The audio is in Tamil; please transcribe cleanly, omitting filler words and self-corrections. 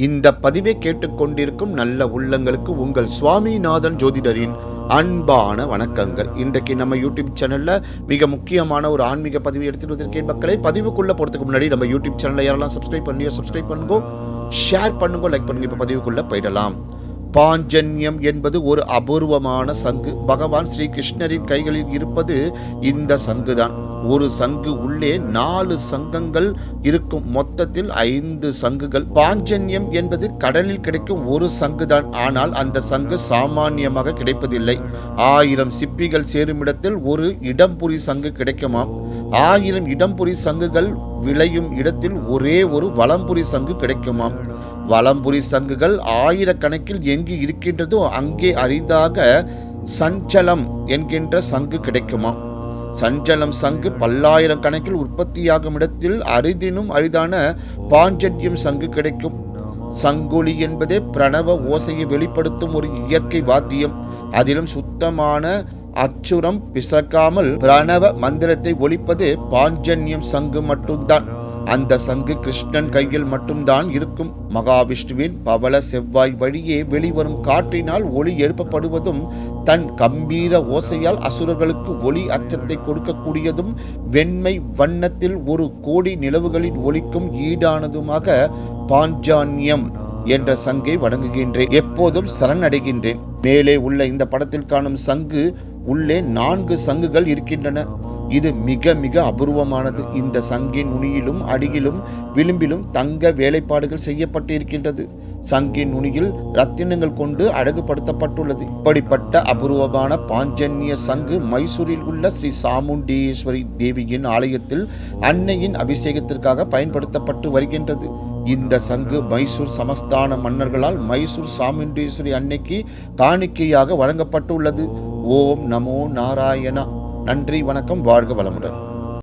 இந்த பதிவை கேட்டுக்கொண்டிருக்கும் நல்ல உள்ளங்களுக்கு உங்கள் சுவாமிநாதன் ஜோதிடரின் அன்பான வணக்கங்கள். இன்றைக்கு நம்ம யூடியூப் சேனல்ல மிக முக்கியமான ஒரு ஆன்மீக பதிவு எடுத்துட்டு வந்திருக்கேன் மக்களை. பதிவுக்குள்ள போறதுக்கு முன்னாடி நம்ம யூடியூப் சேனல்ல யாரெல்லாம் சப்ஸ்கிரைப் பண்ணுங்க, ஷேர் பண்ணுங்க, லைக் பண்ணுங்க. இப்ப பதிவுக்குள்ள போயிடலாம். பாஞ்சன்யம் என்பது ஒரு அபூர்வமான சங்கு. பகவான் ஸ்ரீ கிருஷ்ணரின் கைகளில் இருப்பது இந்த சங்குதான். ஒரு சங்கு உள்ளே 4 சங்கங்கள் இருக்கும். மொத்தத்தில் 5 சங்குகள். பாஞ்சன்யம் என்பது கடலில் கிடைக்கும் ஒரு சங்குதான். ஆனால் அந்த சங்கு சாமானியமாக கிடைப்பதில்லை. 1000 சிப்பிகள் சேருமிடத்தில் ஒரு இடம்புரி சங்கு கிடைக்குமாம். 1000 இடம்புரி சங்குகள் விளையும் இடத்தில் ஒரே ஒரு வலம்புரி சங்கு கிடைக்குமாம். வலம்புரி சங்குகள் 1000 கணக்கில் எங்கு இருக்கின்றதோ அங்கே அரிதாக சஞ்சலம் என்கின்ற சங்கு கிடைக்குமா. சஞ்சலம் சங்கு பல்லாயிரம் கணக்கில் உற்பத்தியாகும் இடத்தில் அரிதினும் அரிதான பாஞ்சன்யம் சங்கு கிடைக்கும். சங்கொலி என்பதே பிரணவ ஓசையை வெளிப்படுத்தும் ஒரு இயற்கை வாத்தியம். அதிலும் சுத்தமான அச்சுரம் பிசக்காமல் பிரணவ மந்திரத்தை ஒலிப்பது பாஞ்சன்யம் சங்கு மட்டும்தான். அந்த சங்கு கிருஷ்ணன் கையில் மட்டும்தான் இருக்கும். மகாவிஷ்ணுவின் பவள செவ்வாய் வழியே வெளிவரும் காற்றினால் ஒளி எழுப்பப்படுவதும், தன் கம்பீர ஓசையால் அசுரர்களுக்கு ஒளி அச்சத்தை கொடுக்கக்கூடியதும், வெண்மை வண்ணத்தில் 1 கோடி நிலவுகளின் ஒளிக்கும் ஈடானதுமாக பாஞ்சான்யம் என்ற சங்கை வணங்குகின்றேன். எப்போதும் சரணடைகின்றேன். மேலே உள்ள இந்த படத்தில் காணும் சங்கு உள்ளே 4 சங்குகள் இருக்கின்றன. இது மிக மிக அபூர்வமானது. இந்த சங்கின் நுனியிலும் அடியிலும் விளிம்பிலும் தங்க வேலைப்பாடுகள் செய்யப்பட்டு இருக்கின்றது. சங்கின் நுனியில் ரத்தினங்கள் கொண்டு அழகுபடுத்தப்பட்டுள்ளது. இப்படிப்பட்ட அபூர்வமான பாஞ்சன்ய சங்கு மைசூரில் உள்ள ஸ்ரீ சாமுண்டீஸ்வரி தேவியின் ஆலயத்தில் அன்னையின் அபிஷேகத்திற்காக பயன்படுத்தப்பட்டு வருகின்றது. இந்த சங்கு மைசூர் சமஸ்தான மன்னர்களால் மைசூர் சாமுண்டீஸ்வரி அன்னைக்கு காணிக்கையாக வழங்கப்பட்டுள்ளது. ஓம் நமோ நாராயணா. நன்றி, வணக்கம், வாழ்க வளமுடன்.